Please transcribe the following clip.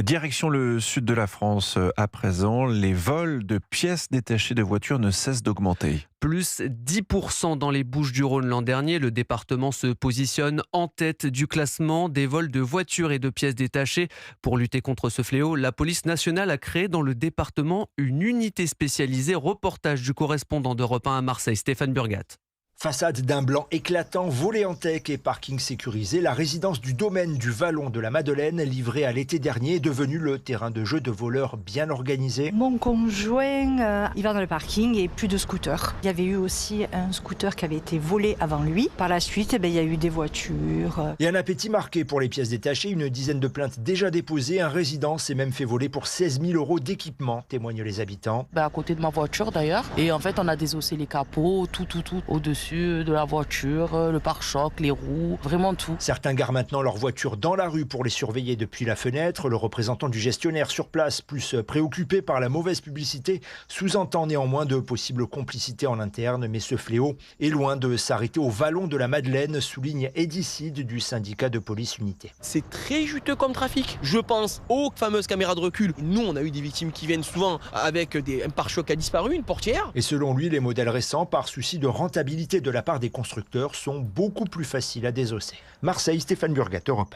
Direction le sud de la France à présent, les vols de pièces détachées de voitures ne cessent d'augmenter. Plus 10% dans les Bouches-du-Rhône l'an dernier. Le département se positionne en tête du classement des vols de voitures et de pièces détachées. Pour lutter contre ce fléau, la police nationale a créé dans le département une unité spécialisée. Reportage du correspondant d'Europe 1 à Marseille, Stéphane Burgat. Façade d'un blanc éclatant, volée en teck et parking sécurisé, la résidence du domaine du Vallon de la Madeleine, livrée à l'été dernier, est devenue le terrain de jeu de voleurs bien organisés. Mon conjoint, il va dans le parking et plus de scooter. Il y avait eu aussi un scooter qui avait été volé avant lui. Par la suite, il y a eu des voitures. Et un appétit marqué pour les pièces détachées, une dizaine de plaintes déjà déposées. Un résident s'est même fait voler pour 16 000 € d'équipement, témoignent les habitants. À côté de ma voiture d'ailleurs. Et en fait, on a désossé les capots, tout au-dessus de la voiture, le pare-choc, les roues, vraiment tout. Certains garent maintenant leurs voitures dans la rue pour les surveiller depuis la fenêtre. Le représentant du gestionnaire sur place, plus préoccupé par la mauvaise publicité, sous-entend néanmoins de possibles complicités en interne. Mais ce fléau est loin de s'arrêter au Vallon de la Madeleine, souligne Eddy Cid du syndicat de police unité. C'est très juteux comme trafic. Je pense aux fameuses caméras de recul. Nous, on a eu des victimes qui viennent souvent avec un pare-choc qui a disparu, une portière. Et selon lui, les modèles récents, par souci de rentabilité de la part des constructeurs, sont beaucoup plus faciles à désosser. Marseille, Stéphane Burgat, Europe 1.